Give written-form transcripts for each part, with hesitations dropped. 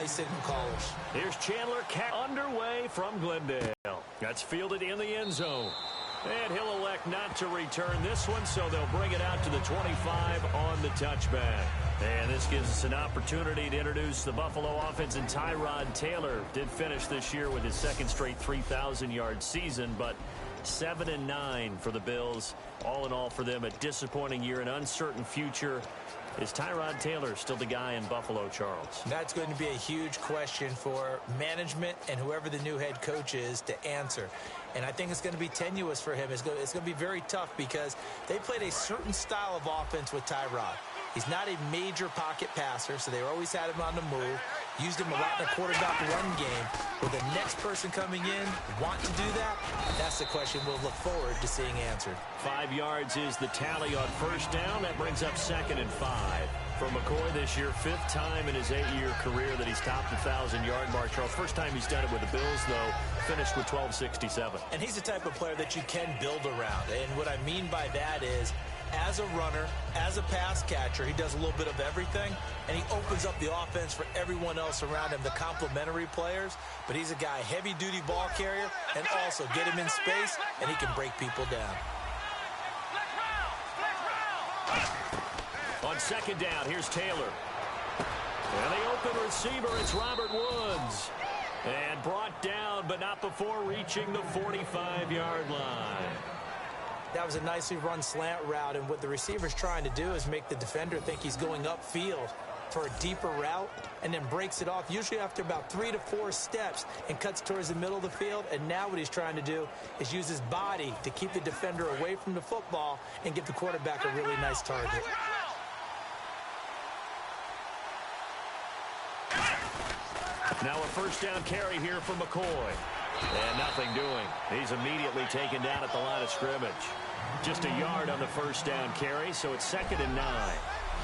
signal callers. Here's Chandler underway from Glendale. That's fielded in the end zone. And he'll elect not to return this one, so they'll bring it out to the 25 on the touchback. And this gives us an opportunity to introduce the Buffalo offense. And Tyrod Taylor did finish this year with his second straight 3,000-yard season, but 7-9 for the Bills. All in all for them, a disappointing year, an uncertain future. Is Tyrod Taylor still the guy in Buffalo, Charles? That's going to be a huge question for management and whoever the new head coach is to answer. And I think it's going to be tenuous for him. It's going to be very tough because they played a certain style of offense with Tyrod. He's not a major pocket passer, so they always had him on the move. Used him a lot in the quarterback run game. Will the next person coming in want to do that? That's the question we'll look forward to seeing answered. 5 yards is the tally on first down. That brings up 2nd and 5. For McCoy this year, 5th time in his 8-year career that he's topped the 1,000-yard mark. Charles, first time he's done it with the Bills, though, finished with 1,267. And he's the type of player that you can build around. And what I mean by that is, as a runner, as a pass catcher, he does a little bit of everything, and he opens up the offense for everyone else around him, the complementary players. But he's a guy, heavy-duty ball carrier, and also get him in space, and he can break people down. On 2nd down, here's Taylor. And the open receiver, it's Robert Woods. And brought down, but not before reaching the 45-yard line. That was a nicely run slant route, and what the receiver's trying to do is make the defender think he's going upfield for a deeper route and then breaks it off, usually after about 3 to 4 steps, and cuts towards the middle of the field. And now what he's trying to do is use his body to keep the defender away from the football and give the quarterback a really nice target. Now a first down carry here for McCoy. And nothing doing. He's immediately taken down at the line of scrimmage. Just a yard on the first down carry, so it's 2nd and 9.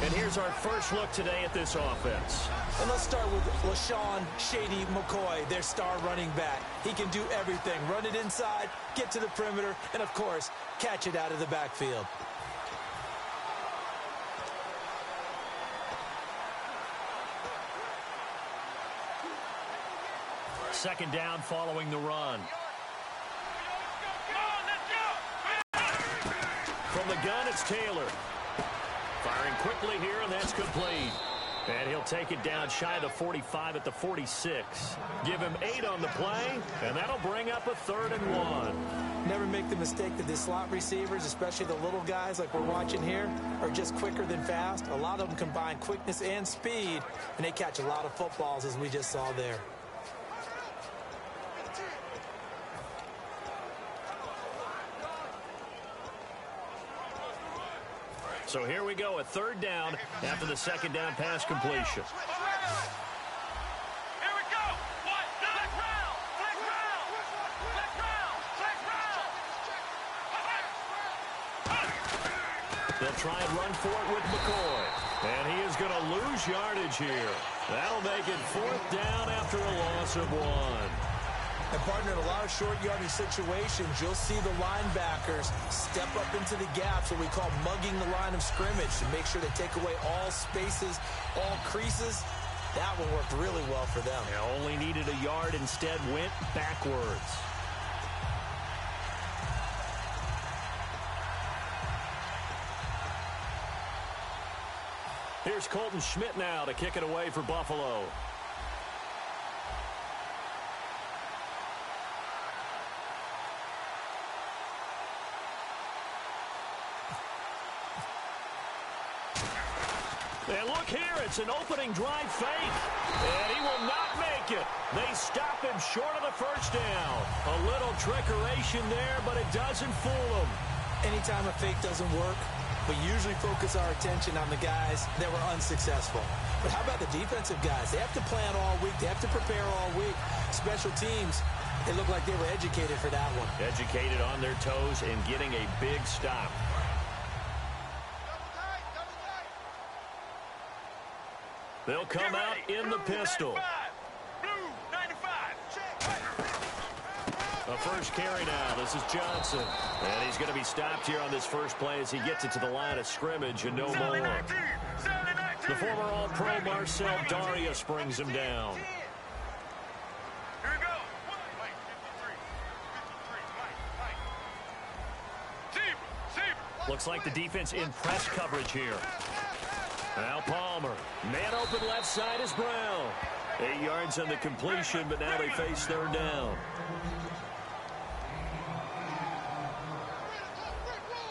And here's our first look today at this offense. And let's start with LaShawn Shady McCoy, their star running back. He can do everything. Run it inside, get to the perimeter, and, of course, catch it out of the backfield. Second down following the run. From the gun, it's Taylor. Firing quickly here, and that's complete. And he'll take it down shy of the 45 at the 46. Give him 8 on the play, and that'll bring up a 3rd and 1. Never make the mistake that the slot receivers, especially the little guys like we're watching here, are just quicker than fast. A lot of them combine quickness and speed, and they catch a lot of footballs, as we just saw there. So here we go, a 3rd down after the 2nd down pass completion. Here we go. What? Flag round. Flag round. Flag round. Flag round. They'll try and run for it with McCoy. And he is going to lose yardage here. That'll make it 4th down after a loss of 1. And, partner, in a lot of short yardage situations, you'll see the linebackers step up into the gaps, what we call mugging the line of scrimmage, to make sure they take away all spaces, all creases. That one worked really well for them. They only needed a yard, instead went backwards. Here's Colton Schmidt now to kick it away for Buffalo. And look here, it's an opening drive fake. And he will not make it. They stop him short of the first down. A little trickeration there, but it doesn't fool him. Anytime a fake doesn't work, we usually focus our attention on the guys that were unsuccessful. But how about the defensive guys? They have to plan all week. They have to prepare all week. Special teams, they look like they were educated for that one. Educated on their toes and getting a big stop. They'll come out in the pistol. Blue 95. A first carry now. This is Johnson. And he's going to be stopped here on this first play as he gets it to the line of scrimmage and no more. 19. The former All-Pro Marcel Darius brings him down. Here we go. Looks like the defense in press coverage here. Now Palmer. Man open left side is Brown. 8 yards on the completion, but now they face third down.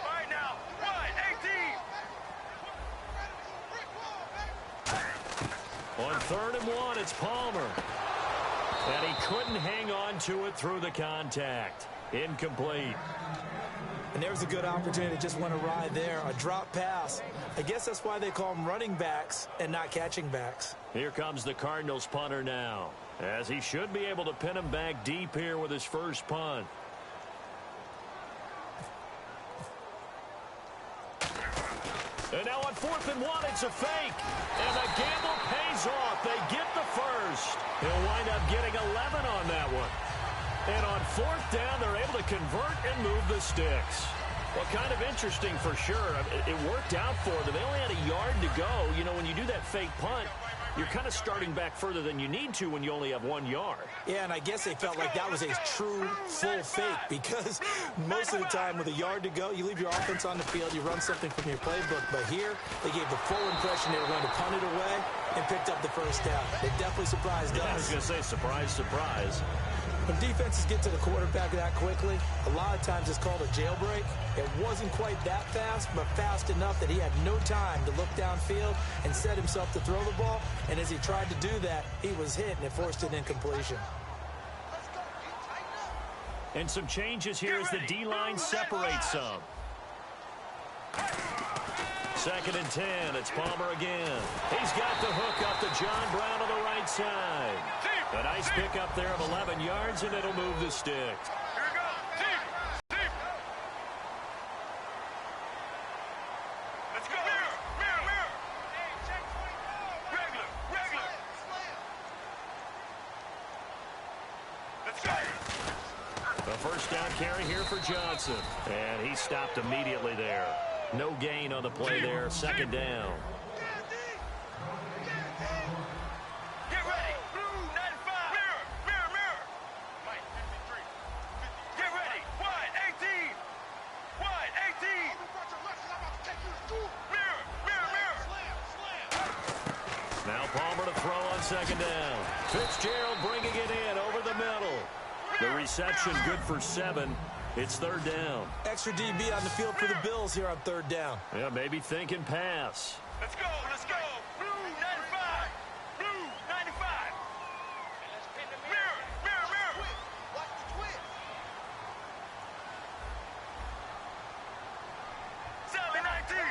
Right now, 18. On 3rd and 1, it's Palmer. And he couldn't hang on to it through the contact. Incomplete. And there's a good opportunity. Just went awry there. A drop pass. I guess that's why they call them running backs and not catching backs. Here comes the Cardinals punter now, as he should be able to pin him back deep here with his first punt. And now on 4th and 1, it's a fake. And the gamble pays off. They get the first. He'll wind up getting 11 on that one. And on 4th down, they're able to convert and move the sticks. Well, kind of interesting for sure. It worked out for them. They only had a yard to go. You know, when you do that fake punt, you're kind of starting back further than you need to when you only have 1 yard. Yeah, and I guess they felt like that was a true full fake because most of the time with a yard to go, you leave your offense on the field, you run something from your playbook. But here, they gave the full impression they were going to punt it away and picked up the first down. They definitely surprised us. I was going to say, surprise, surprise. When defenses get to the quarterback that quickly, a lot of times it's called a jailbreak. It wasn't quite that fast, but fast enough that he had no time to look downfield and set himself to throw the ball. And as he tried to do that, he was hit, and it forced an incompletion. And some changes here as the D-line separates some. 2nd and 10. It's Palmer again. He's got the hook up to John Brown on the right side. A nice pickup there of 11 yards, and it'll move the sticks. Here we go. Deep. Let's go. Mirror. Regular. Let's go. A first down carry here for Johnson. And he stopped immediately there. No gain on the play there. 2nd down. Get ready. 95. Mirror. Mike, 53. Get ready. Wide 18. Mirror. Now Palmer to throw on 2nd down. Fitzgerald bringing it in over the middle. The reception good for 7. It's 3rd down. Extra DB on the field for the Bills here on 3rd down. Yeah, maybe thinking pass. Let's go. Blue 95. Blue 95. Mirror. Watch the twist. Sally 19.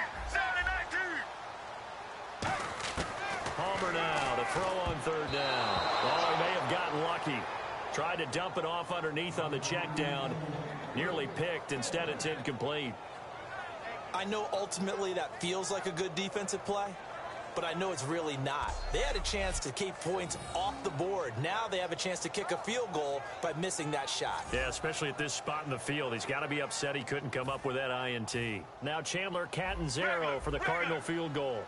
Palmer now to throw on 3rd down. Oh, he may have gotten lucky. Tried to dump it off underneath on the check down. Nearly picked. Instead, it's incomplete. I know ultimately that feels like a good defensive play, but I know it's really not. They had a chance to keep points off the board. Now they have a chance to kick a field goal by missing that shot. Yeah, especially at this spot in the field. He's got to be upset he couldn't come up with that INT. Now Chandler Catanzaro for the Cardinal field goal.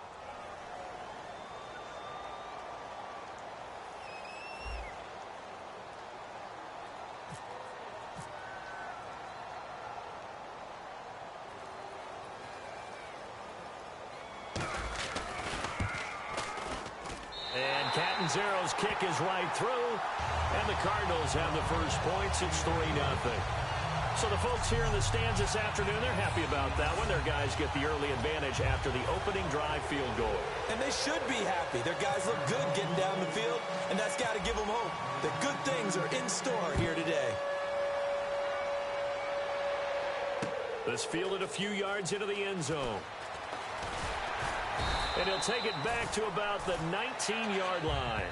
Catanzaro's kick is right through, and the Cardinals have the first points. It's 3-0. So the folks here in the stands this afternoon, they're happy about that one. Their guys get the early advantage after the opening drive field goal. And they should be happy. Their guys look good getting down the field, and that's got to give them hope that good things are in store here today. This fielded a few yards into the end zone. And he'll take it back to about the 19-yard line.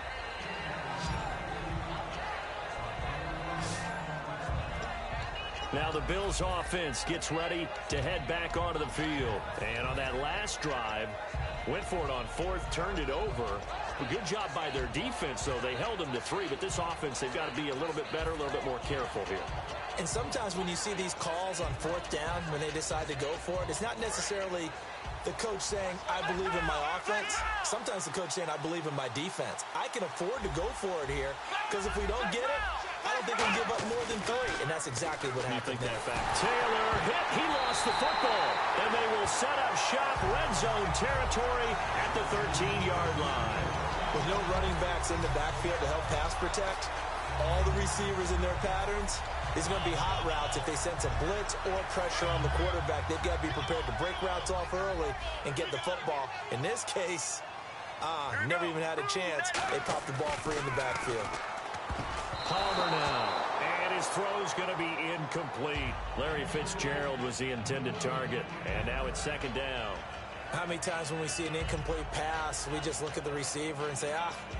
Now the Bills offense gets ready to head back onto the field. And on that last drive, went for it on 4th, turned it over. A good job by their defense, though. They held them to 3, but this offense, they've got to be a little bit better, a little bit more careful here. And sometimes when you see these calls on 4th down, when they decide to go for it, it's not necessarily The coach saying, I believe in my offense. Sometimes the coach saying, I believe in my defense. I can afford to go for it here because if we don't get it, I don't think we'll give up more than 3. And that's exactly what happened there. Taylor hit. He lost the football. And they will set up shop red zone territory at the 13-yard line. With no running backs in the backfield to help pass protect, all the receivers in their patterns, it's going to be hot routes if they sense a blitz or pressure on the quarterback. They've got to be prepared to break routes off early and get the football. In this case, never even had a chance. They popped the ball free in the backfield. Palmer now. And his throw's going to be incomplete. Larry Fitzgerald was the intended target. And now it's second down. How many times when we see an incomplete pass, we just look at the receiver and say,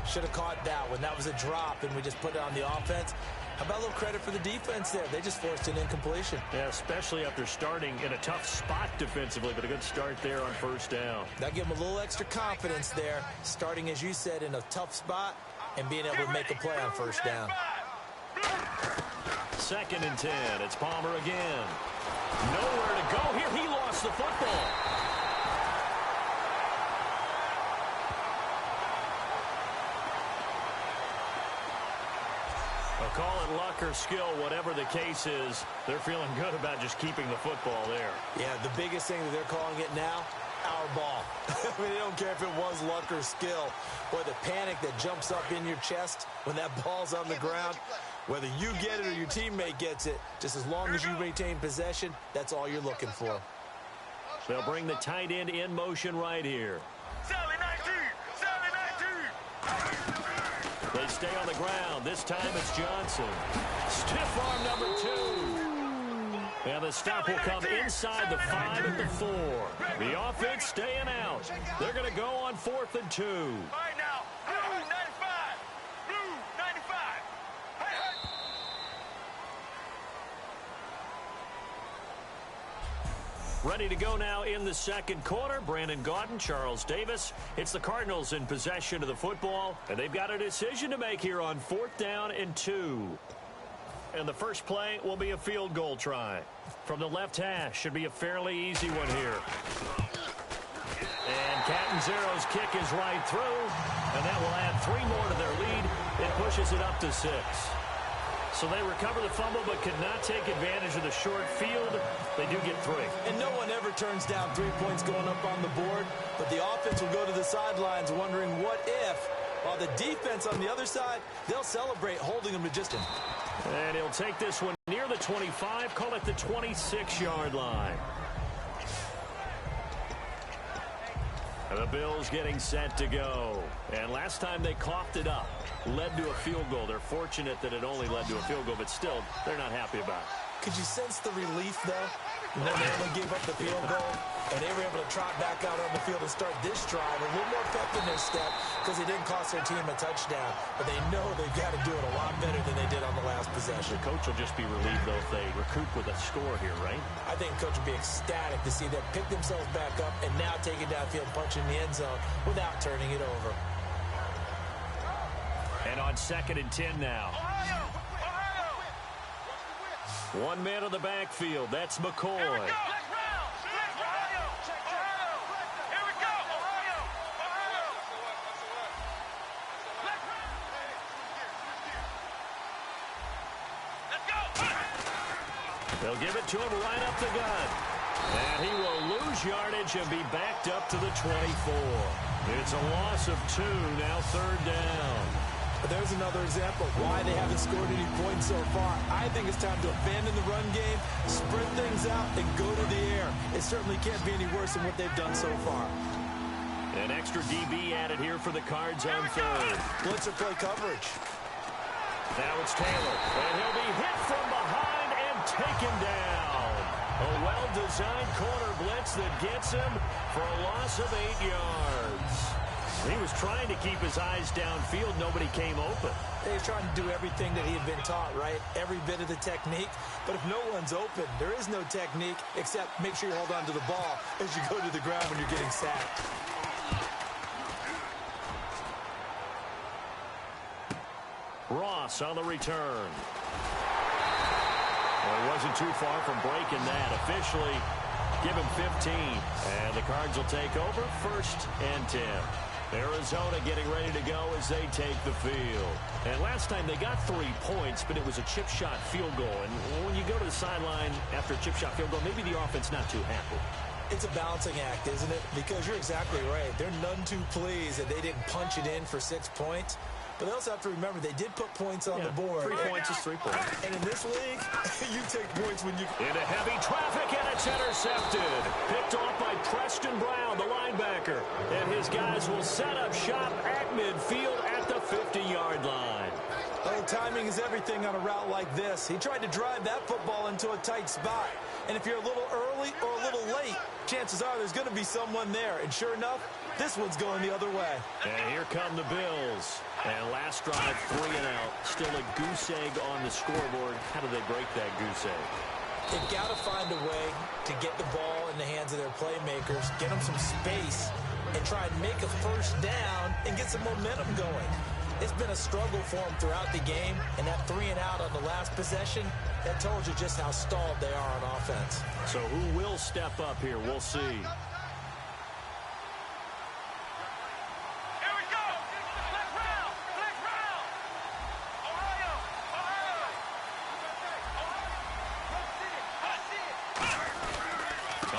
should have caught that one. That was a drop, and we just put it on the offense. How about a little credit for the defense there? They just forced an incompletion. Yeah, especially after starting in a tough spot defensively, but a good start there on first down. That gave them a little extra confidence there, starting, as you said, in a tough spot and being able to make a play on first down. 2nd and 10. It's Palmer again. Nowhere to go here. He lost the football. Call it luck or skill, whatever the case is, they're feeling good about just keeping the football there. Yeah, the biggest thing that they're calling it now, our ball. I mean, they don't care if it was luck or skill, or the panic that jumps up in your chest when that ball's on the ground. Whether you get it or your teammate gets it, just as long as you retain possession, that's all you're looking for. They'll bring the tight end in motion right here. They stay on the ground. This time it's Johnson. Stiff arm number 2. And the stop will come inside the 5 and the 4. The offense staying out. They're going to go on 4th and 2. All right now, blue 95. Blue 95. Hey, hey. Ready to go now in the second quarter. Brandon Gaudin, Charles Davis. It's the Cardinals in possession of the football, and they've got a decision to make here on 4th down and 2. And the first play will be a field goal try. From the left hash, should be a fairly easy one here. And Catanzaro's kick is right through, and that will add 3 more to their lead. It pushes it up to 6. So they recover the fumble but could not take advantage of the short field. They do get 3. And no one ever turns down 3 points going up on the board, but the offense will go to the sidelines wondering what if, while the defense on the other side, they'll celebrate holding them to just And he'll take this one near the 25, call it the 26-yard line. And the Bills getting set to go. And last time they coughed it up, led to a field goal. They're fortunate that it only led to a field goal, but still, they're not happy about it. Could you sense the relief, though? When they only gave up the field goal, and they were able to trot back out on the field and start this drive a little more pep in their step because it didn't cost their team a touchdown. But they know they've got to do it a lot better than they did on the last possession. The coach will just be relieved, though, if they recoup with a score here, right? I think the coach will be ecstatic to see them pick themselves back up and now take it downfield, punching the end zone without turning it over. And on 2nd and 10 now. Ohio! 1 man on the backfield. That's McCoy. Here we go! Ohio! Here we go! Ohio! Let's go! They'll give it to him right up the gut. And he will lose yardage and be backed up to the 24. It's a loss of 2, now 3rd down. But there's another example of why they haven't scored any points so far. I think it's time to abandon the run game, spread things out, and go to the air. It certainly can't be any worse than what they've done so far. An extra DB added here for the Cards on 3rd. Blitzer play coverage. Now it's Taylor. And he'll be hit from behind and taken down. A well-designed corner blitz that gets him for a loss of 8 yards. He was trying to keep his eyes downfield. Nobody came open. He's trying to do everything that he had been taught, right? Every bit of the technique. But if no one's open, there is no technique except make sure you hold on to the ball as you go to the ground when you're getting sacked. Ross on the return. Well, he wasn't too far from breaking that. Officially, Give him 15. And the Cards will take over 1st and 10. Arizona getting ready to go as they take the field. And last time they got 3 points, but it was a chip shot field goal. And when you go to the sideline after a chip shot field goal, maybe the offense not too happy. It's a balancing act, isn't it? Because you're exactly right. They're none too pleased that they didn't punch it in for 6 points. But they also have to remember they did put points on the board. 3 points is 3 points. And in this league, you take points when you... Into heavy traffic, and it's intercepted. Picked off by Preston Brown, the linebacker. And his guys will set up shop at midfield at the 50-yard line. Oh, timing is everything on a route like this. He tried to drive that football into a tight spot. And if you're a little early or a little late, chances are there's going to be someone there. And sure enough, this one's going the other way. And here come the Bills. And last drive, 3 and out. Still a goose egg on the scoreboard. How do they break that goose egg? They've got to find a way to get the ball in the hands of their playmakers, get them some space, and try and make a first down and get some momentum going. It's been a struggle for them throughout the game, and that 3 and out on the last possession, that told you just how stalled they are on offense. So who will step up here? We'll see. Here we go. Flex round. Flex round. Ohio.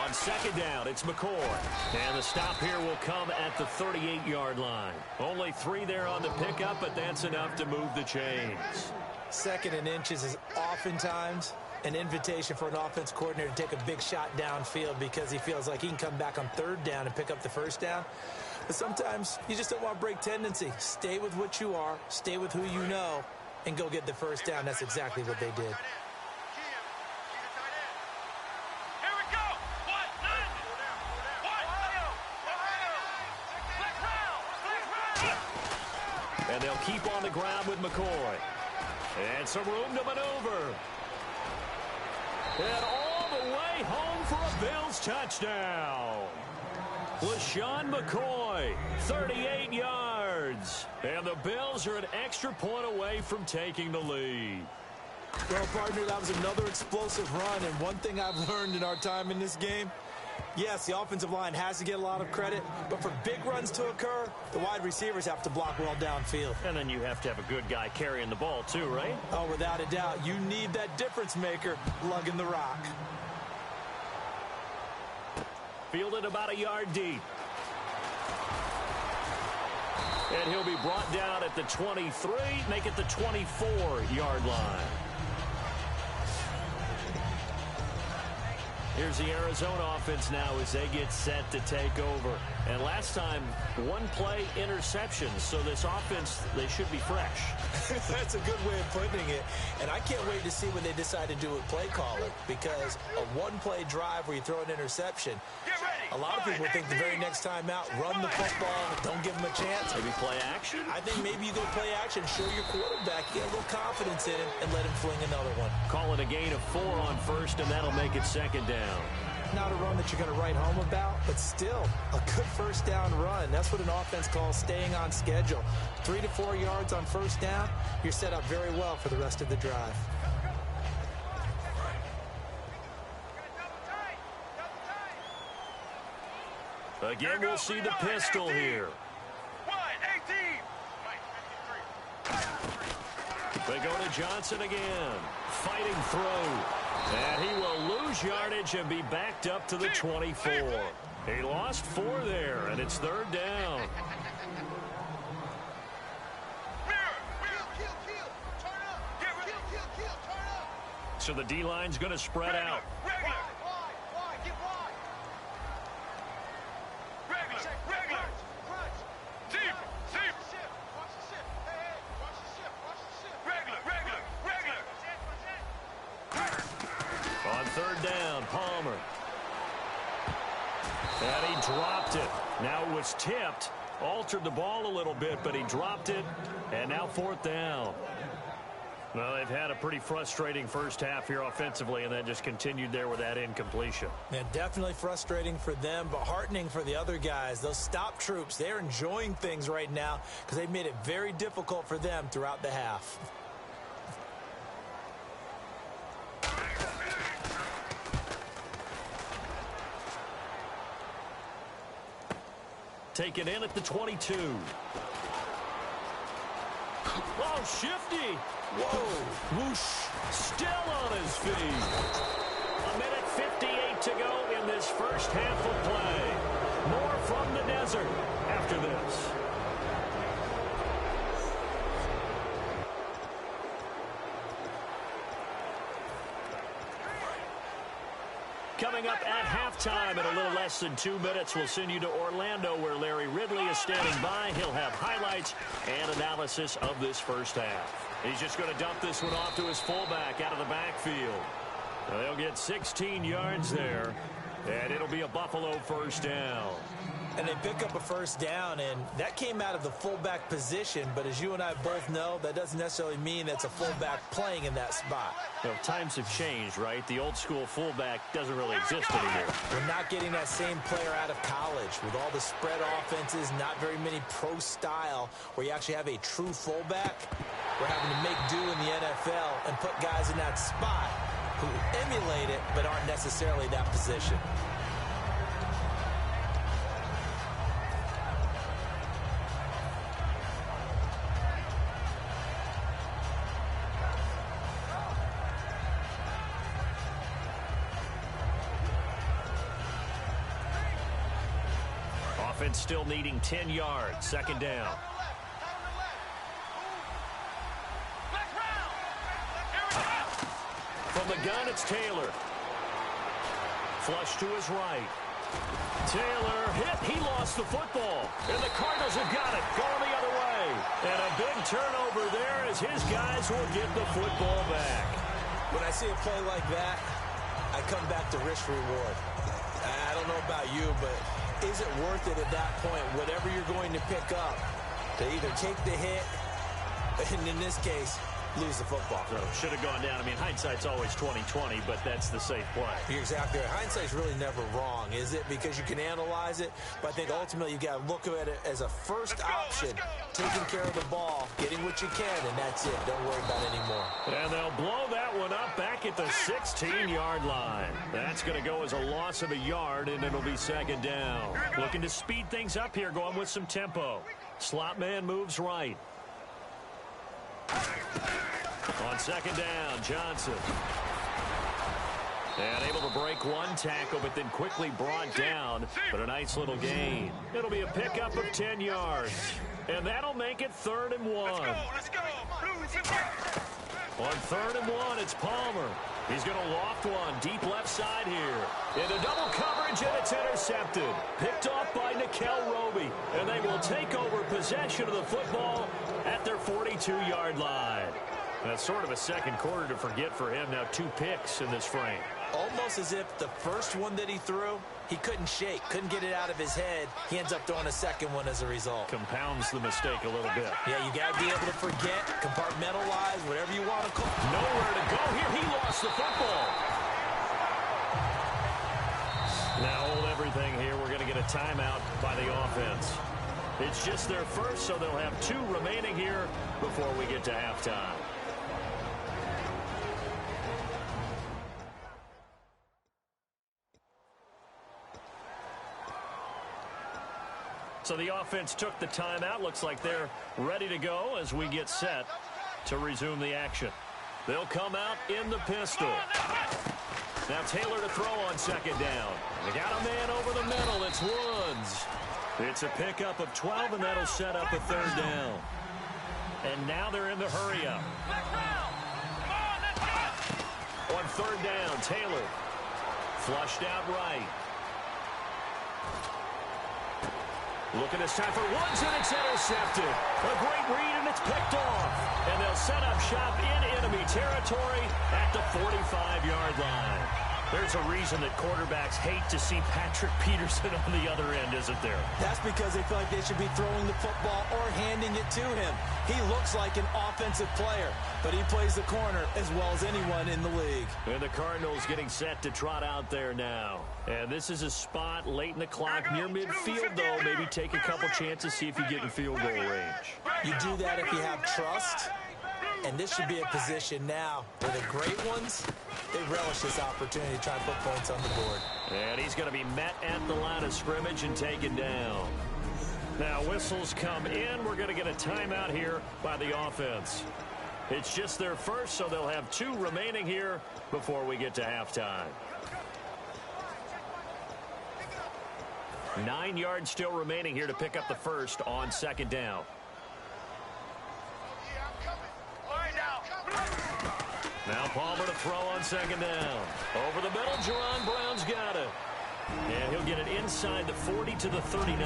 On second down, it's McCoy. And the stop here will come at the 38-yard line. Only 3 there on the pickup, but that's enough to move the chains. 2nd and inches is oftentimes an invitation for an offense coordinator to take a big shot downfield because he feels like he can come back on 3rd down and pick up the 1st down. But sometimes you just don't want to break tendency. Stay with what you are, stay with who you know, and go get the 1st down. That's exactly what they did. And they'll keep on the ground with McCoy. And some room to maneuver. And all the way home for a Bills touchdown. LaShawn McCoy, 38 yards. And the Bills are an extra point away from taking the lead. Well, partner, that was another explosive run. And one thing I've learned in our time in this game, yes, the offensive line has to get a lot of credit, but for big runs to occur, the wide receivers have to block well downfield. And then you have to have a good guy carrying the ball too, right? Oh, without a doubt. You need that difference maker lugging the rock. Fielded about a yard deep. And he'll be brought down at the 23, make it the 24-yard line. Here's the Arizona offense now as they get set to take over. And last time, 1-play interception. So this offense, they should be fresh. That's a good way of putting it. And I can't wait to see what they decide to do with play calling. Because a 1-play drive where you throw an interception, a lot of people think the very next time out, run the football, don't give them a chance. Maybe play action? I think maybe you go play action, show your quarterback, get a little confidence in him, and let him fling another one. Call it a gain of 4 on 1st, and that'll make it 2nd down. Not a run that you're going to write home about, but still a good 1st down run. That's what an offense calls staying on schedule. 3 to 4 yards on 1st down, you're set up very well for the rest of the drive. Again, we'll see the pistol here. They go to Johnson again. Fighting through. And he will lose yardage and be backed up to the 24. He lost 4 there, and it's 3rd down. So the D-line's going to spread out. On 3rd down, Palmer. And he dropped it. Now it was tipped. Altered the ball a little bit, but he dropped it. And now 4th down. Well, they've had a pretty frustrating first half here offensively, and then just continued there with that incompletion. Yeah, definitely frustrating for them, but heartening for the other guys. Those stop troops, they're enjoying things right now because they made it very difficult for them throughout the half. Taken in at the 22. Oh, shifty. Whoa. Whoosh. Still on his feet. 1:58 to go in this first half of play. More from the desert after this. Coming up at halftime in a little less than 2 minutes, we'll send you to Orlando where Larry Ridley is standing by. He'll have highlights and analysis of this first half. He's just going to dump this one off to his fullback out of the backfield. They'll get 16 yards there, and it'll be a Buffalo first down. And they pick up a first down, and that came out of the fullback position. But as you and I both know, that doesn't necessarily mean that's a fullback playing in that spot. Well, times have changed, right? The old school fullback doesn't really exist anymore. We're not getting that same player out of college. With all the spread offenses, not very many pro style where you actually have a true fullback. We're having to make do in the NFL and put guys in that spot who emulate it but aren't necessarily that position. Offense still needing 10 yards. Second down. From the gun, it's Taylor. Flush to his right. Taylor hit. He lost the football. And the Cardinals have got it. Going the other way. And a big turnover there as his guys will get the football back. When I see a play like that, I come back to risk reward. I don't know about you, but is it worth it at that point, whatever you're going to pick up, to either take the hit, and in this case, lose the football? So should have gone down. I mean, hindsight's always 20/20, but that's the safe play. You're exactly right. Hindsight's really never wrong, is it? Because you can analyze it, but I think ultimately you got to look at it as a first option, taking care of the ball, getting what you can, and that's it. Don't worry about it anymore. And they'll blow that one up back at the 16-yard line. That's going to go as a loss of a yard, and it'll be second down. Looking to speed things up here, going with some tempo. Slot man moves right. On second down, Johnson. And able to break one tackle, but then quickly brought down. But a nice little gain. It'll be a pickup of 10 yards. And that'll make it 3rd and 1. Let's go. On 3rd and 1, it's Palmer. He's going to loft one deep left side here. Into double coverage, and it's intercepted. Picked off by Nikel Roby. And they will take over possession of the football at their 42-yard line. That's sort of a second quarter to forget for him. Now 2 picks in this frame. Almost as if the first one that he threw, he couldn't shake, couldn't get it out of his head. He ends up throwing a second one as a result. Compounds the mistake a little bit. Yeah, you got to be able to forget, compartmentalize, whatever you want to call it. Nowhere to go here. He lost the football. Now hold everything here. We're going to get a timeout by the offense. It's just their first, so they'll have 2 remaining here before we get to halftime. So the offense took the timeout. Looks like they're ready to go as we get set to resume the action. They'll come out in the pistol. Now Taylor to throw on second down. They got a man over the middle. It's Woods. It's a pickup of 12, and that'll set up a 3rd down. And now they're in the hurry-up. On 3rd down, Taylor flushed out right. Looking this time for Woods, and it's intercepted. A great read, and it's picked off. And they'll set up shop in enemy territory at the 45-yard line. There's a reason that quarterbacks hate to see Patrick Peterson on the other end, isn't there? That's because they feel like they should be throwing the football or handing it to him. He looks like an offensive player, but he plays the corner as well as anyone in the league. And the Cardinals getting set to trot out there now. And this is a spot late in the clock near midfield, though. Maybe take a couple chances, see if you get in field goal range. You do that if you have trust. And this should be a position now where the great ones, they relish this opportunity to try and put points on the board. And he's going to be met at the line of scrimmage and taken down. Now whistles come in. We're going to get a timeout here by the offense. It's just their first, so they'll have 2 remaining here before we get to halftime. 9 yards still remaining here to pick up the first on second down. Now Palmer to throw on second down. Over the middle, Jerron Brown's got it. And he'll get it inside the 40 to the 39.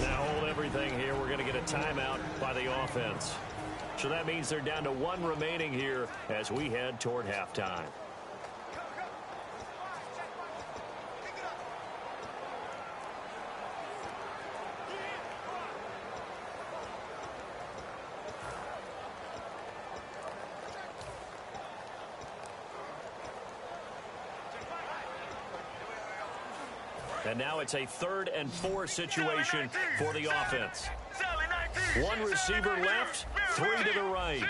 Now hold everything here. We're going to get a timeout by the offense. So that means they're down to 1 remaining here as we head toward halftime. And now it's a 3rd and 4 situation for the offense. 1 receiver left, 3 to the right.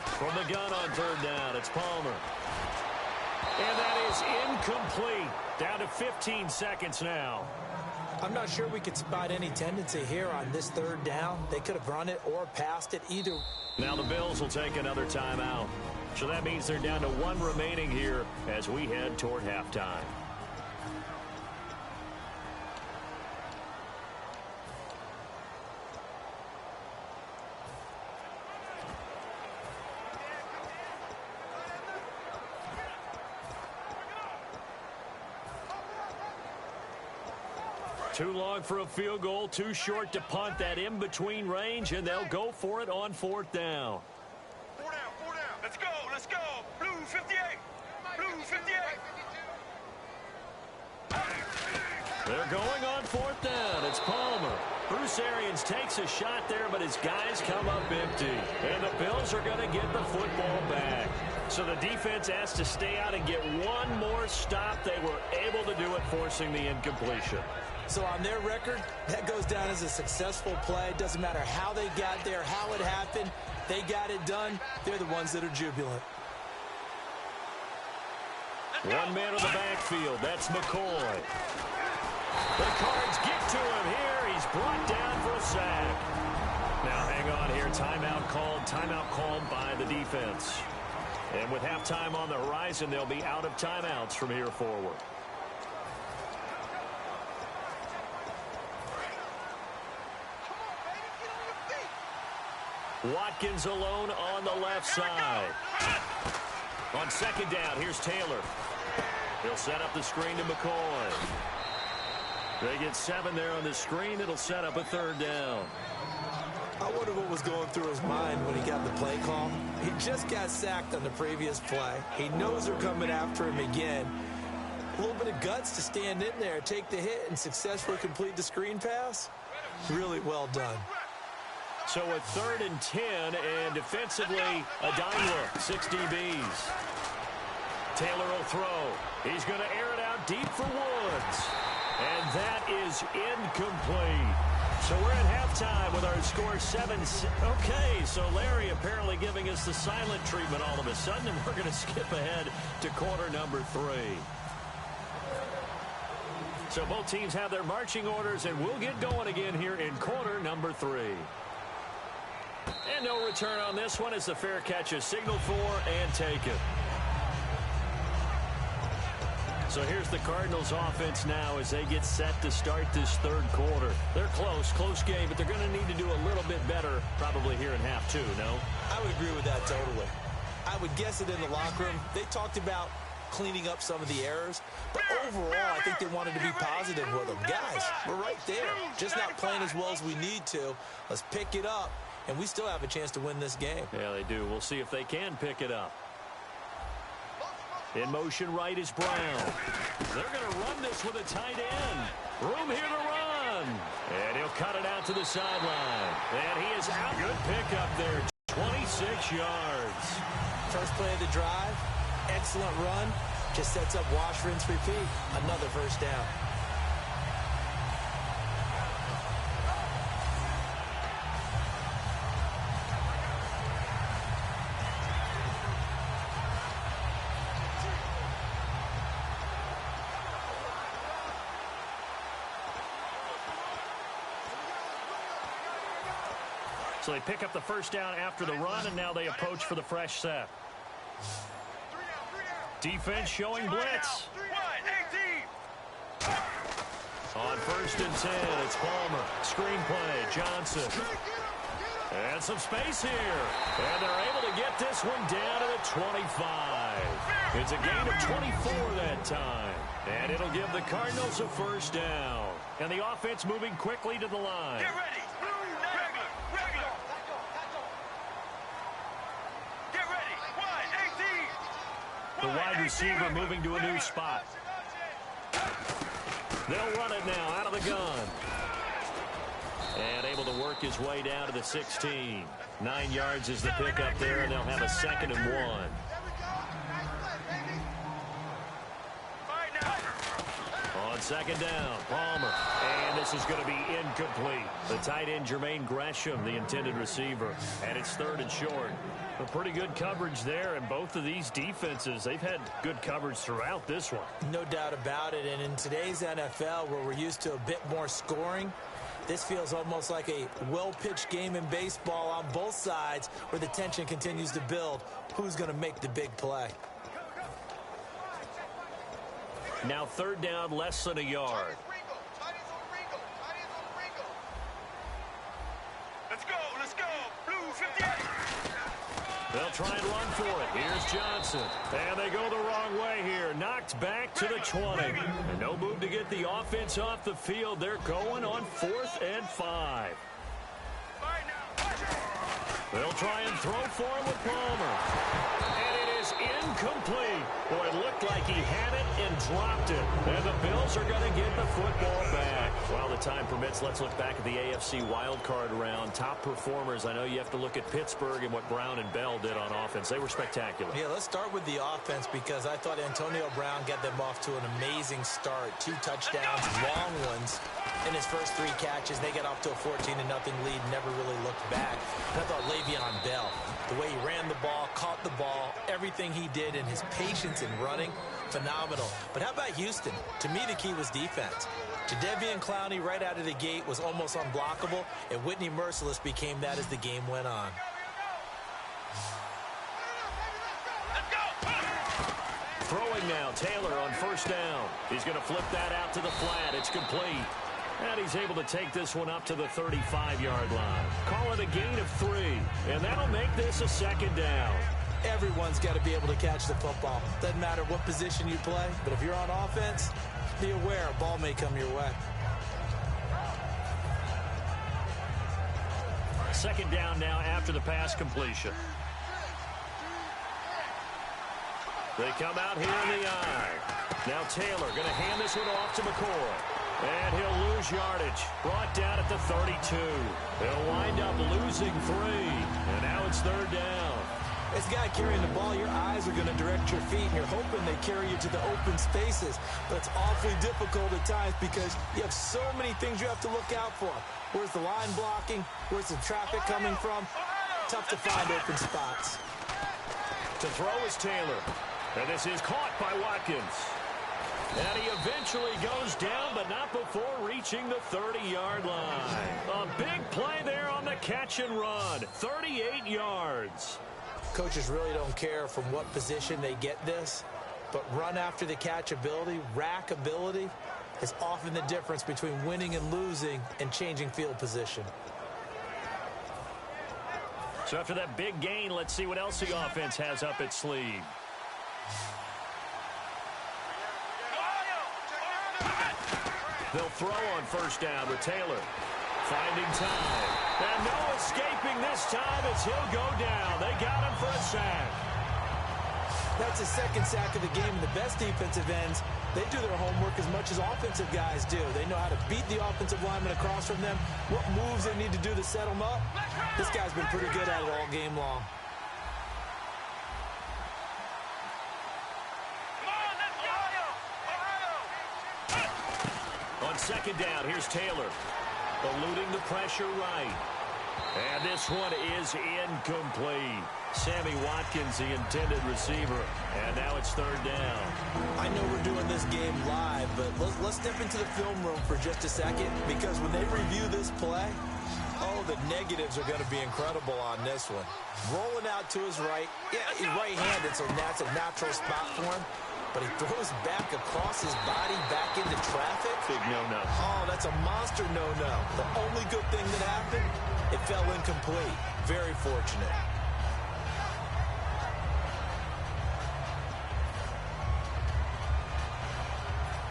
From the gun on 3rd down, it's Palmer. And that is incomplete. Down to 15 seconds now. I'm not sure we could spot any tendency here on this 3rd down. They could have run it or passed it either. Now the Bills will take another timeout. So that means they're down to 1 remaining here as we head toward halftime. Too long for a field goal, too short to punt. That in-between range, and they'll go for it on 4th down. 4 down, 4 down. Let's go, let's go. Blue 58. Blue 58. They're going on 4th down. It's Palmer. Bruce Arians takes a shot there, but his guys come up empty. And the Bills are going to get the football back. So the defense has to stay out and get 1 more stop. They were able to do it, forcing the incompletion. So on their record, that goes down as a successful play. It doesn't matter how they got there, how it happened. They got it done. They're the ones that are jubilant. 1 man in the backfield. That's McCoy. The Cards get to him here. He's brought down for a sack. Now hang on here. Timeout called by the defense. And with halftime on the horizon, they'll be out of timeouts from here forward. Watkins alone on the left side. On second down, here's Taylor. He'll set up the screen to McCoy. They get 7 there on the screen. It'll set up a 3rd down. I wonder what was going through his mind when he got the play call. He just got sacked on the previous play. He knows they're coming after him again. A little bit of guts to stand in there, take the hit, and successfully complete the screen pass. Really well done. So a 3rd and 10, and defensively, a dime look, 6 DBs. Taylor will throw. He's going to air it out deep for Woods. And that is incomplete. So we're at halftime with our score 7. Okay, so Larry apparently giving us the silent treatment all of a sudden, and we're going to skip ahead to quarter number 3. So both teams have their marching orders, and we'll get going again here in quarter number 3. And no return on this one as the fair catch is signaled for and taken. So here's the Cardinals offense now as they get set to start this 3rd quarter. They're close game, but they're going to need to do a little bit better probably here in half 2, no? I would agree with that totally. I would guess it in the locker room. They talked about cleaning up some of the errors, but overall I think they wanted to be positive with them. Guys, we're right there. Just not playing as well as we need to. Let's pick it up, and we still have a chance to win this game. Yeah, they do. We'll see if they can pick it up. In motion right is Brown. They're going to run this with a tight end. Room here to run. And he'll cut it out to the sideline. And he is out. Good pickup there. 26 yards. First play of the drive. Excellent run. Just sets up wash, rinse, repeat. Another first down. So they pick up the first down after the run, and now they approach for the fresh set. Defense showing blitz. On 1st and 10, it's Palmer. Screen play, Johnson. And some space here. And they're able to get this one down to the 25. It's a gain of 24 that time. And it'll give the Cardinals a first down. And the offense moving quickly to the line. Get ready. Regular. Get ready. 1, 18. The wide receiver moving to a new spot. They'll run it now out of the gun. And able to work his way down to the 16. 9 yards is the pickup there, and they'll have a 2nd and 1. On 2nd down, Palmer. And this is going to be incomplete. The tight end, Jermaine Gresham, the intended receiver. And it's 3rd and short. A pretty good coverage there, and both of these defenses, they've had good coverage throughout this one. No doubt about it, and in today's NFL, where we're used to a bit more scoring, this feels almost like a well-pitched game in baseball on both sides where the tension continues to build. Who's going to make the big play? Now 3rd down, less than a yard. Let's go. Blue 58. They'll try and run for it. Here's Johnson. And they go the wrong way here. Knocked back to the 20. And no move to get the offense off the field. They're going on 4th and 5. They'll try and throw for him with Palmer. And it is incomplete. Boy, it looked like he had it and dropped it. And the Bills are going to get the football back. While the time permits, let's look back at the AFC wildcard round. Top performers, I know you have to look at Pittsburgh and what Brown and Bell did on offense. They were spectacular. Yeah, let's start with the offense because I thought Antonio Brown got them off to an amazing start. 2 touchdowns, long ones. In his first 3 catches, they got off to a 14-0 lead, never really looked back. And I thought Le'Veon Bell, the way he ran the ball, caught the ball, everything he did, and his patience in running, phenomenal. But how about Houston? To me, the key was defense. Jadeveon Clowney right out of the gate was almost unblockable, and Whitney Merciless became that as the game went on. Throwing now, Taylor on 1st down. He's going to flip that out to the flat. It's complete. And he's able to take this one up to the 35-yard line. Call it a gain of 3. And that'll make this a 2nd down. Everyone's got to be able to catch the football. Doesn't matter what position you play, but if you're on offense, be aware a ball may come your way. 2nd down now after the pass completion. They come out here in the eye. Now Taylor going to hand this one off to McCoy. And he'll lose yardage. Brought down at the 32. He'll wind up losing 3. And now it's 3rd down. This guy carrying the ball, your eyes are going to direct your feet, and you're hoping they carry you to the open spaces. But it's awfully difficult at times because you have so many things you have to look out for. Where's the line blocking? Where's the traffic coming from? Tough to find open spots. To throw is Taylor. And this is caught by Watkins. And he eventually goes down, but not before reaching the 30-yard line. A big play there on the catch and run. 38 yards. Coaches really don't care from what position they get this, but run after the catch ability, rack ability, is often the difference between winning and losing and changing field position. So after that big gain, let's see what else the offense has up its sleeve. They'll throw on 1st down with Taylor. Finding time. And no escaping this time as he'll go down. They got him for a sack. That's his 2nd sack of the game. The best defensive ends, they do their homework as much as offensive guys do. They know how to beat the offensive lineman across from them, what moves they need to do to set them up. This guy's been pretty good at it all game long. On 2nd down, here's Taylor. Eluding the pressure right. And this one is incomplete. Sammy Watkins, the intended receiver. And now it's 3rd down. I know we're doing this game live, but let's step into the film room for just a second, because when they review this play, oh, the negatives are going to be incredible on this one. Rolling out to his right. Yeah, he's right-handed, so that's a natural spot for him. But he throws back across his body back into traffic. Big no-no. Oh, that's a monster no-no. The only good thing that happened, it fell incomplete. Very fortunate.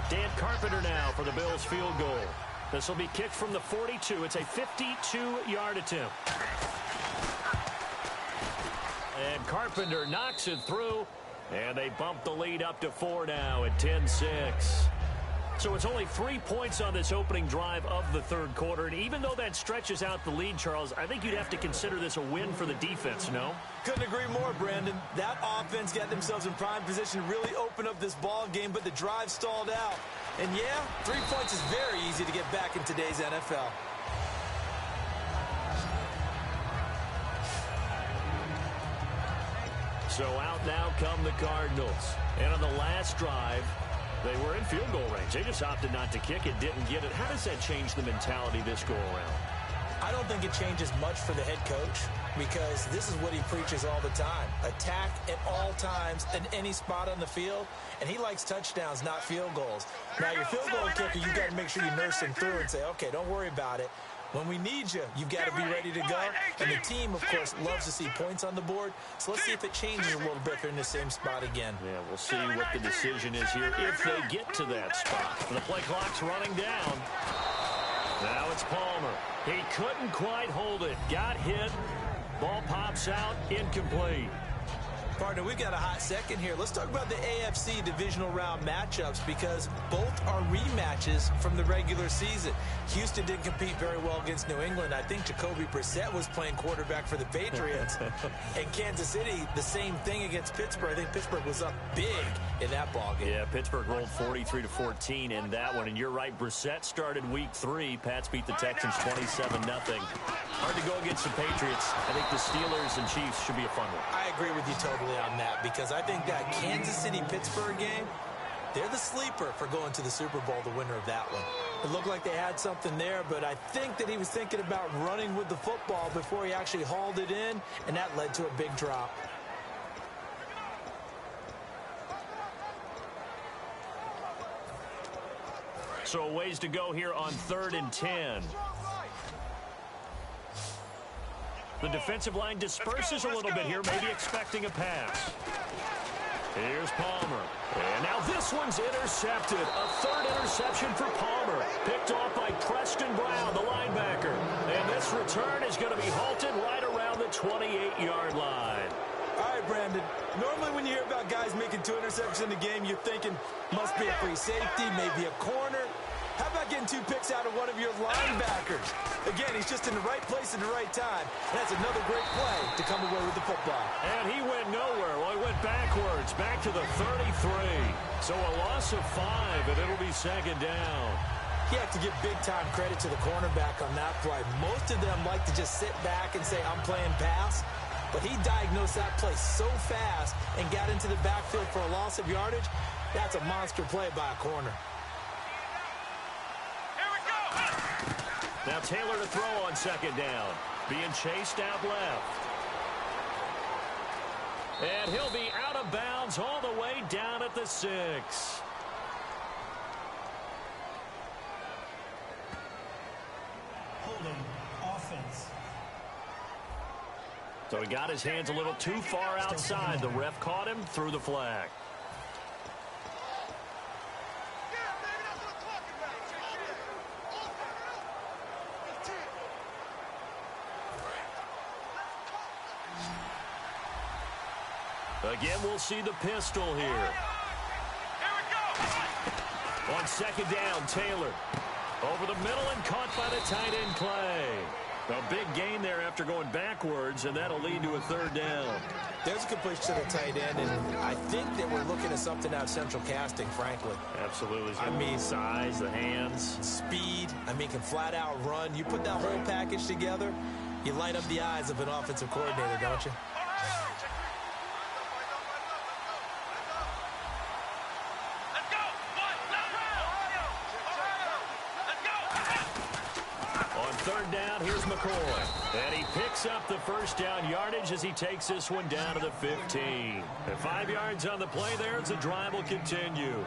Dan Carpenter now for the Bills field goal. This will be kicked from the 42. It's a 52-yard attempt. And Carpenter knocks it through. And they bump the lead up to 4 now at 10-6. So it's only 3 points on this opening drive of the third quarter. And even though that stretches out the lead, Charles, I think you'd have to consider this a win for the defense, no? Couldn't agree more, Brandon. That offense got themselves in prime position to really open up this ball game, but the drive stalled out. And yeah, 3 points is very easy to get back in today's NFL. So out now come the Cardinals. And on the last drive, they were in field goal range. They just opted not to kick it, didn't get it. How does that change the mentality this go-around? I don't think it changes much for the head coach because this is what he preaches all the time. Attack at all times in any spot on the field, and he likes touchdowns, not field goals. Now, your field goal kicker, you've got to make sure you nurse him through and say, okay, don't worry about it. When we need you, you've got to be ready to go. And the team, of course, loves to see points on the board. So let's see if it changes a little bit if they're in the same spot again. Yeah, we'll see what the decision is here if they get to that spot. The play clock's running down. Now it's Palmer. He couldn't quite hold it. Got hit. Ball pops out. Incomplete. Partner, we've got a hot second here. Let's talk about the AFC divisional round matchups because both are rematches from the regular season. Houston didn't compete very well against New England. I think Jacoby Brissett was playing quarterback for the Patriots. And Kansas City, the same thing against Pittsburgh. I think Pittsburgh was up big in that ballgame. Yeah, Pittsburgh rolled 43-14 in that one. And you're right, Brissett started week 3. Pats beat the Texans 27-0. Hard to go against the Patriots. I think the Steelers and Chiefs should be a fun one. I agree with you totally on that because I think that Kansas City-Pittsburgh game, they're the sleeper for going to the Super Bowl, the winner of that one. It looked like they had something there, but I think that he was thinking about running with the football before he actually hauled it in, and that led to a big drop. So a ways to go here on 3rd and 10. The defensive line disperses a little bit here, maybe expecting a pass. Here's Palmer. And now this one's intercepted. A 3rd interception for Palmer. Picked off by Preston Brown, the linebacker. And this return is going to be halted right around the 28-yard line. All right, Brandon. Normally when you hear about guys making 2 interceptions in the game, you're thinking must be a free safety, maybe a corner. How about getting 2 picks out of one of your linebackers? Again, he's just in the right place at the right time. That's another great play to come away with the football. And he went nowhere. Well, he went backwards, back to the 33. So a loss of 5, and it'll be 2nd down. You have to give big-time credit to the cornerback on that play. Most of them like to just sit back and say, I'm playing pass. But he diagnosed that play so fast and got into the backfield for a loss of yardage. That's a monster play by a corner. Now Taylor to throw on 2nd down. Being chased out left. And he'll be out of bounds all the way down at the 6. Holding offense. So he got his hands a little too far outside. The ref caught him, threw the flag. Again, we'll see the pistol here. On 2nd down, Taylor. Over the middle and caught by the tight end, Clay. A big gain there after going backwards, and that'll lead to a 3rd down. There's a completion to the tight end, and I think that we're looking at something out of Central Casting, frankly. Absolutely. I mean, size, the hands. Speed. I mean, can flat out run. You put that whole package together, you light up the eyes of an offensive coordinator, don't you? On 3rd down, here's McCoy. And he picks up the first down yardage as he takes this one down to the 15. And 5 yards on the play there as the drive will continue.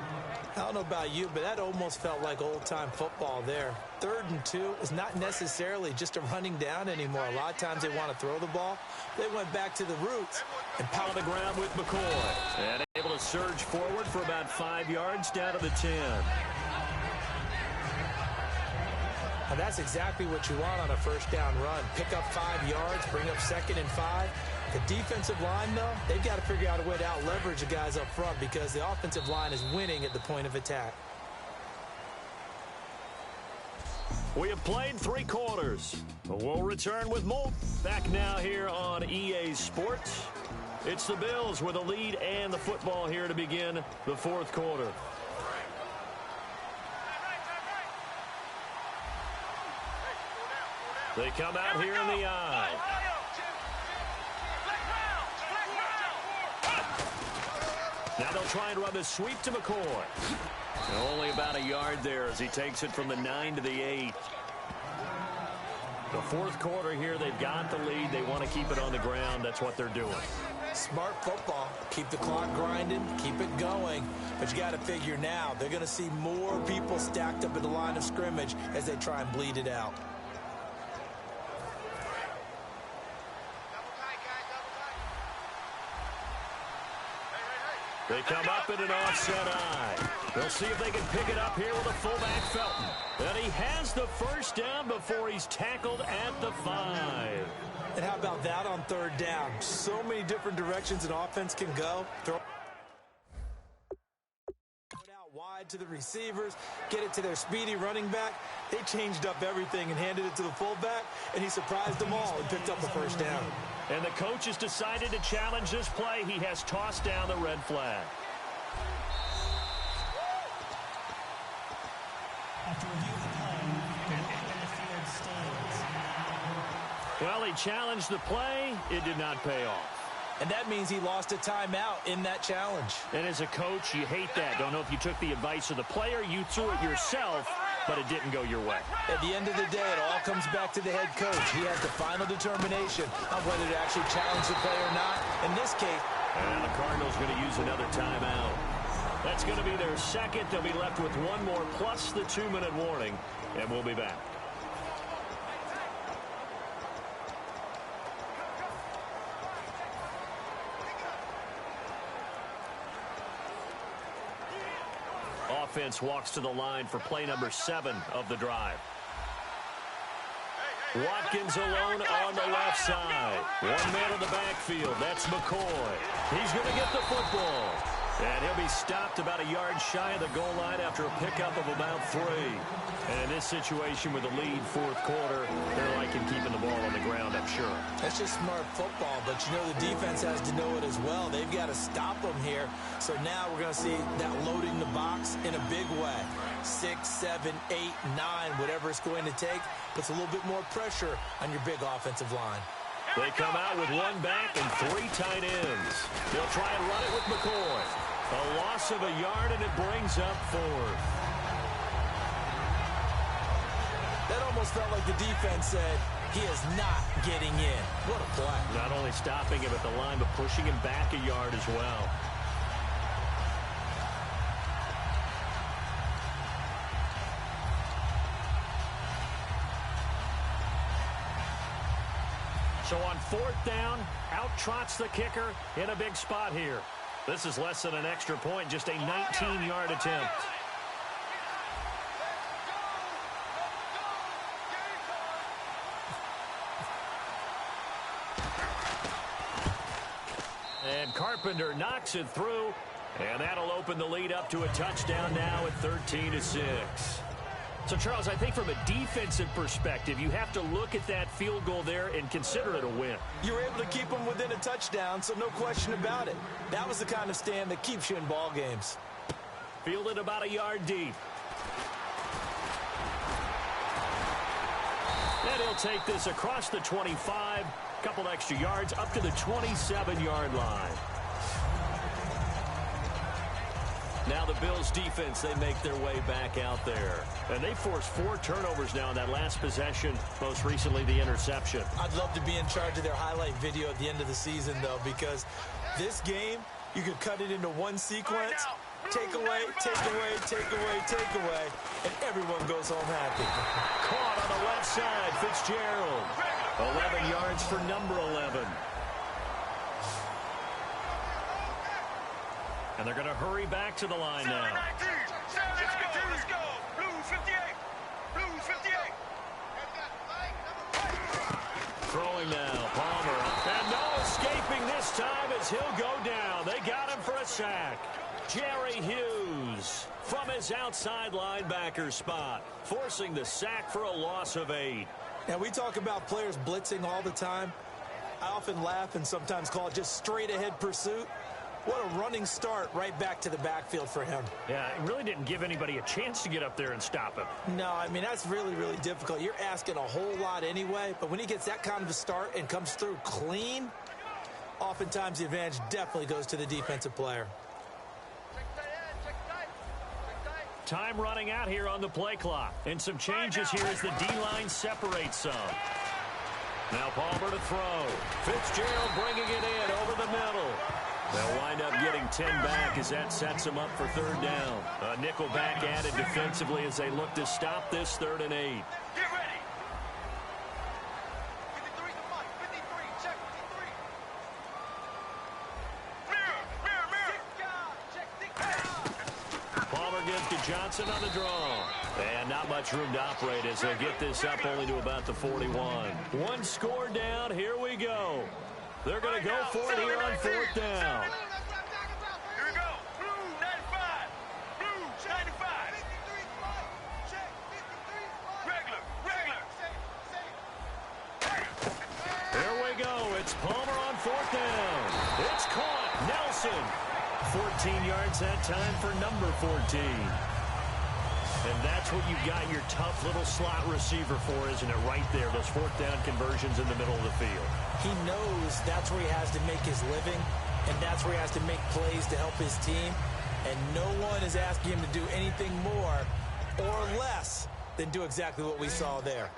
I don't know about you, but that almost felt like old-time football there. 3rd and 2 is not necessarily just a running down anymore. A lot of times they want to throw the ball. They went back to the roots and pound the ground with McCoy. And able to surge forward for about 5 yards down to the 10. And that's exactly what you want on a first down run. Pick up 5 yards, bring up 2nd and 5. The defensive line, though, they've got to figure out a way to out-leverage the guys up front because the offensive line is winning at the point of attack. We have played 3 quarters. We'll return with more. Back now here on EA Sports. It's the Bills with a lead and the football here to begin the 4th quarter. They come out here in the eye. Now they'll try and run the sweep to McCoy. Only about a yard there as he takes it from the 9 to the 8. The 4th quarter here, they've got the lead. They want to keep it on the ground. That's what they're doing. Smart football. Keep the clock grinding. Keep it going. But you got to figure now, they're going to see more people stacked up at the line of scrimmage as they try and bleed it out. They come up in an offset eye. They'll see if they can pick it up here with a fullback Felton. And he has the first down before he's tackled at the 5. And how about that on 3rd down? So many different directions an offense can go. Throw it out wide to the receivers, get it to their speedy running back. They changed up everything and handed it to the fullback, and he surprised them all and picked up the first down. And the coach has decided to challenge this play. He has tossed down the red flag. After review of the play, the line on the field stands. Well, he challenged the play. It did not pay off. And that means he lost a timeout in that challenge. And as a coach, you hate that. Don't know if you took the advice of the player, you threw it yourself, but it didn't go your way. At the end of the day, it all comes back to the head coach. He has the final determination on whether to actually challenge the play or not. In this case, and the Cardinals going to use another timeout. That's going to be their 2nd. They'll be left with 1 more plus the 2-minute warning, and we'll be back. Offense walks to the line for play number 7 of the drive. Watkins alone on the left side. 1 man in the backfield. That's McCoy. He's going to get the football. And he'll be stopped about a yard shy of the goal line after a pickup of about 3. And in this situation with the lead 4th quarter, they're liking keeping the ball on the ground, I'm sure. That's just smart football, but you know the defense has to know it as well. They've got to stop them here. So now we're going to see that loading the box in a big way. 6, 7, 8, 9, whatever it's going to take, puts a little bit more pressure on your big offensive line. They come out with 1 back and 3 tight ends. They'll try and run it with McCoy. A loss of a yard, and it brings up 4th. That almost felt like the defense said, he is not getting in. What a play. Not only stopping him at the line, but pushing him back a yard as well. So on 4th down, out trots the kicker in a big spot here. This is less than an extra point, just a 19-yard attempt. And Carpenter knocks it through, and that'll open the lead up to a touchdown now at 13-6. So, Charles, I think from a defensive perspective, you have to look at that field goal there and consider it a win. You were able to keep them within a touchdown, so no question about it. That was the kind of stand that keeps you in ball games. Fielded about a yard deep. And he'll take this across the 25, a couple extra yards, up to the 27-yard line. Now the Bills defense, they make their way back out there. And they forced 4 turnovers now in that last possession, most recently the interception. I'd love to be in charge of their highlight video at the end of the season, though, because this game, you could cut it into one sequence, take away, take away, take away, take away, and everyone goes home happy. Caught on the left side, Fitzgerald. 11 yards for number 11. And they're going to hurry back to the line now. Let's go. Blue 58. Blue 58. Throwing now, Palmer. And no escaping this time as he'll go down. They got him for a sack. Jerry Hughes from his outside linebacker spot, forcing the sack for a loss of 8. Now, we talk about players blitzing all the time. I often laugh and sometimes call it just straight-ahead pursuit. What a running start right back to the backfield for him. Yeah, it really didn't give anybody a chance to get up there and stop him. No, I mean, that's really, really difficult. You're asking a whole lot anyway, but when he gets that kind of a start and comes through clean, oftentimes the advantage definitely goes to the defensive player. Time running out here on the play clock. And some changes here as the D-line separates some. Now Palmer to throw. Fitzgerald bringing it in over the middle. They'll wind up getting 10 back as that sets them up for 3rd down. A nickel back added defensively as they look to stop this 3rd and 8. Get ready. 53 to Mike. 53. Check 53. Mirror. Palmer gives to Johnson on the draw. And not much room to operate as they'll get this up only to about the 41. 1 score down. Here we go. They're going to go for it here on 4th down. Here we go. Blue 95. Blue 95. Regular. Here we go. It's Palmer on 4th down. It's caught. Nelson. 14 yards that time for number 14. And that's what you've got your tough little slot receiver for, isn't it? Right there, those 4th down conversions in the middle of the field. He knows that's where he has to make his living, and that's where he has to make plays to help his team. And no one is asking him to do anything more or less than do exactly what we saw there.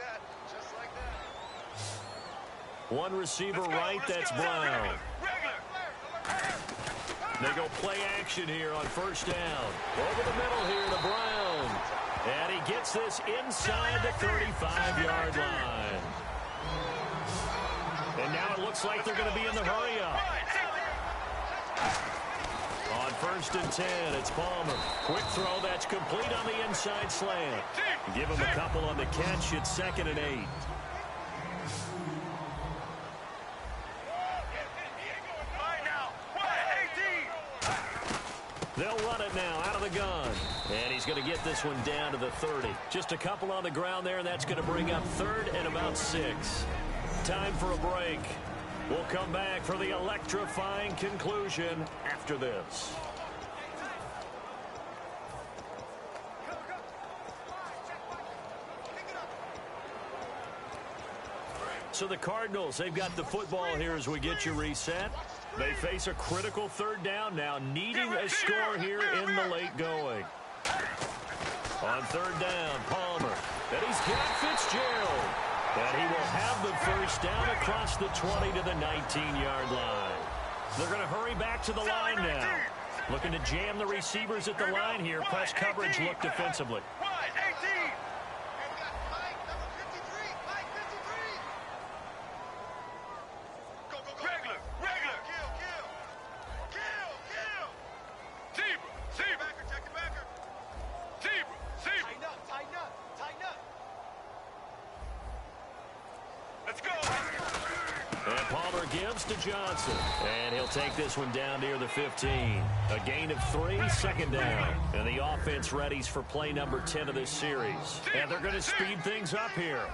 One receiver right, that's Brown. They go play action here on 1st down. Over the middle here to Brown. And he gets this inside the 35-yard line. And now it looks like they're going to be in the hurry-up. On 1st and 10, it's Palmer. Quick throw, that's complete on the inside slant. Give him a couple on the catch. It's 2nd and 8. They'll run it now out of the gun. And he's going to get this one down to the 30. Just a couple on the ground there, and that's going to bring up 3rd and about 6. Time for a break. We'll come back for the electrifying conclusion after this. So the Cardinals, they've got the football here as we get you reset. They face a critical 3rd down now, needing a score here in the late going. On 3rd down, Palmer. And he's got Fitzgerald. And he will have the 1st down across the 20 to the 19-yard line. They're going to hurry back to the line now. Looking to jam the receivers at the line here. Press coverage look defensively. To Johnson, and he'll take this one down near the 15. A gain of 3, 2nd down, and the offense readies for play number 10 of this series. And they're going to speed things up here.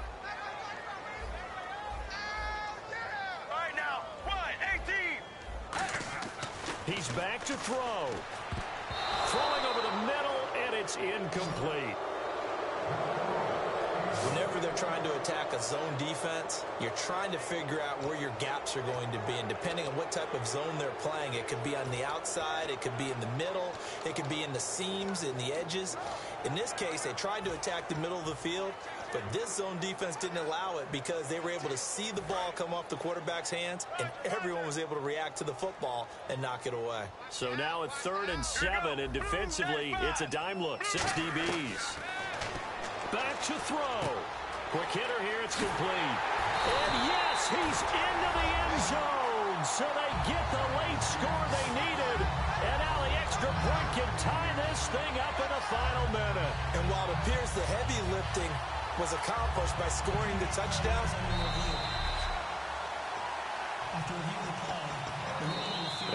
All right now, 18. He's back to throw. Throwing over the middle, and it's incomplete. Whenever they're trying to attack a zone defense, you're trying to figure out where your gaps gaps are going to be. And depending on what type of zone they're playing, it could be on the outside, it could be in the middle, it could be in the seams, in the edges. In this case, they tried to attack the middle of the field, but this zone defense didn't allow it because they were able to see the ball come off the quarterback's hands, and everyone was able to react to the football and knock it away. So now at 3rd and 7, and defensively, it's a dime look, 6 DBs. Back to throw. Quick hitter here, it's complete. And yes, he's into the end zone. So they get the late score they needed. And now the extra point can tie this thing up in the final minute. And while it appears the heavy lifting was accomplished by scoring the touchdown, After reviewing the play,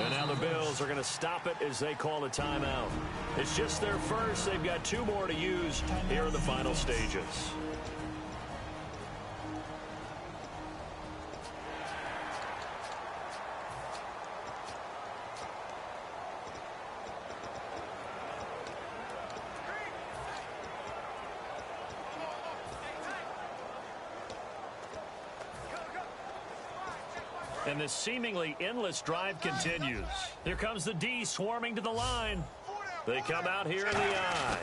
and now the Bills are going to stop it as they call a timeout. It's just their first. They've got 2 more to use here in the final stages. And the seemingly endless drive continues. Here comes the D swarming to the line. They come out here in the I.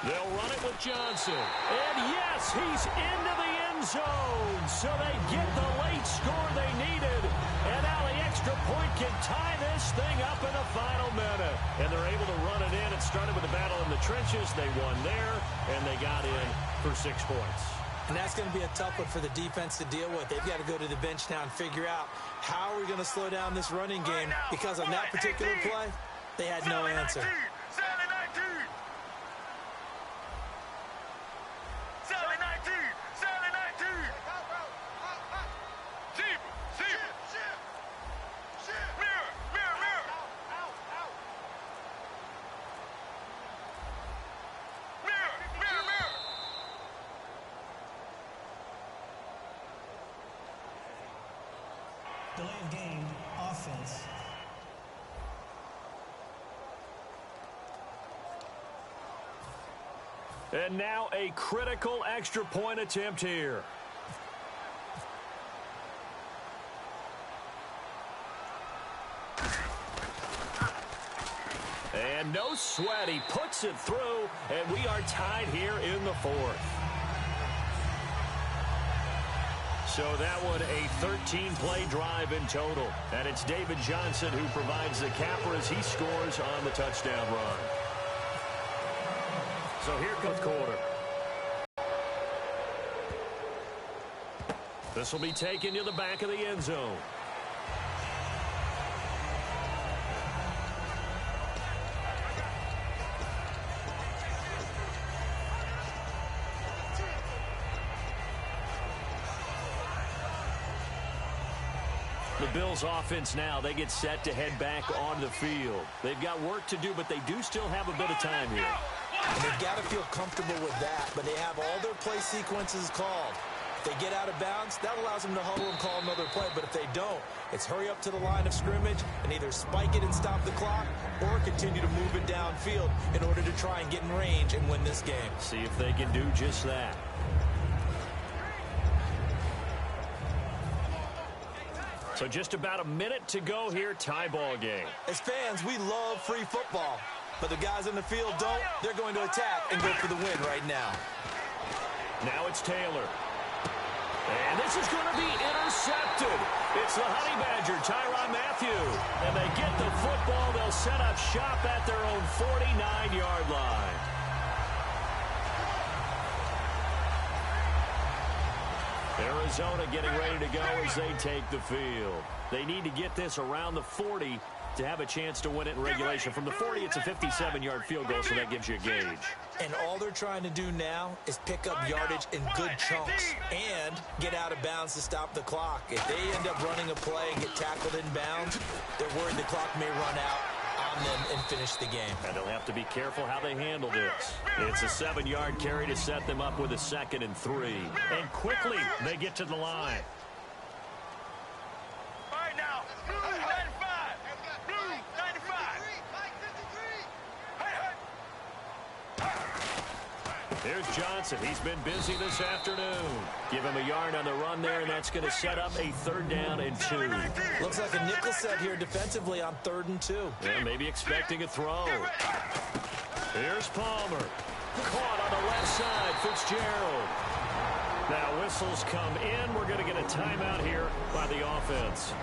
They'll run it with Johnson. And yes, he's into the end zone. So they get the late score they needed. And now the extra point can tie this thing up in the final minute. And they're able to run it in. It started with a battle in the trenches. They won there, and they got in for 6 points. and that's going to be a tough one for the defense to deal with. They've got to go to the bench now and figure out how are we going to slow down this running game, because on that particular play, they had no answer. Delay of game, offense. And now a critical extra point attempt here. And no sweat, he puts it through, and we are tied here in the fourth. So that one a 13-play drive in total. And it's David Johnson who provides the capper as he scores on the touchdown run. So here comes quarter. This will be taken to the back of the end zone. The Bills offense now, they get set to head back on the field. They've got work to do, but they do still have a bit of time here. And they've got to feel comfortable with that, but they have all their play sequences called. If they get out of bounds, that allows them to huddle and call another play, but if they don't, it's hurry up to the line of scrimmage and either spike it and stop the clock or continue to move it downfield in order to try and get in range and win this game. See if they can do just that. So just about a minute to go here, tie ball game. As fans, we love free football, but the guys in the field don't. They're going to attack and go for the win right now. Now it's Taylor. And this is going to be intercepted. It's the Honey Badger, Tyrann Mathieu. And they get the football. They'll set up shop at their own 49-yard line. Arizona getting ready to go as they take the field. They need to get this around the 40 to have a chance to win it in regulation. From the 40, it's a 57-yard field goal, so that gives you a gauge. And all they're trying to do now is pick up yardage in good chunks and get out of bounds to stop the clock. If they end up running a play and get tackled in bounds, they're worried the clock may run out on them and finish the game. And they'll have to be careful how they handle this. It's a 7-yard carry to set them up with a 2nd and 3. And quickly, they get to the line. All right, now, blue 95. Blue 95. Hey, hey. Here's Here's Johnson. He's been busy this afternoon. Give him a yard on the run there, and that's going to set up a 3rd down and 2. Looks like a nickel set here defensively on 3rd and 2. Yeah, maybe expecting a throw. Here's Palmer. Caught on the left side, Fitzgerald. Now whistles come in. We're going to get a timeout here by the offense.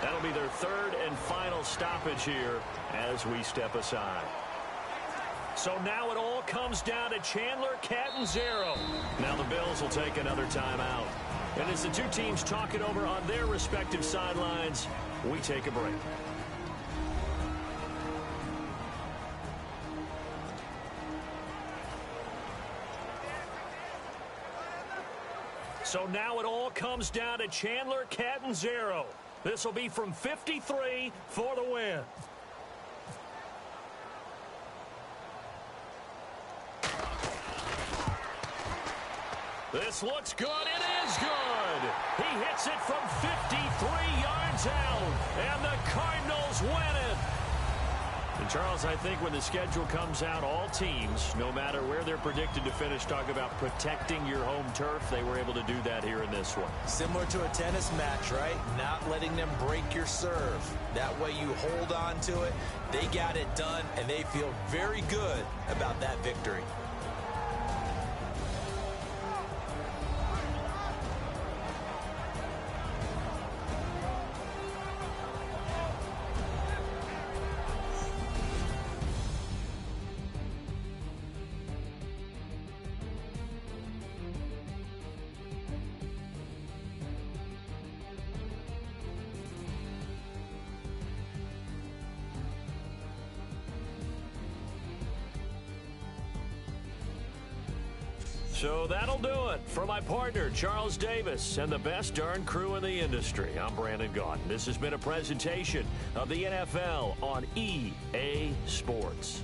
That'll be their 3rd and final stoppage here as we step aside. So now it all comes down to Chandler Catanzaro. Now the Bills will take another timeout. And as the two teams talk it over on their respective sidelines, we take a break. So now it all comes down to Chandler Catanzaro. This will be from 53 for the win. This looks good. It is good. He hits it from 53 yards out, and the Cardinals win it. And Charles, I think when the schedule comes out, all teams, no matter where they're predicted to finish, talk about protecting your home turf. They were able to do that here in this one. Similar to a tennis match, right? Not letting them break your serve. That way you hold on to it. They got it done, and they feel very good about that victory. So that'll do it for my partner, Charles Davis, and the best darn crew in the industry. I'm Brandon Gaudin. This has been a presentation of the NFL on EA Sports.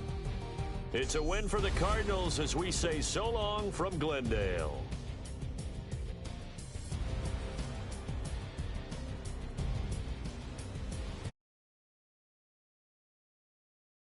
It's a win for the Cardinals as we say so long from Glendale.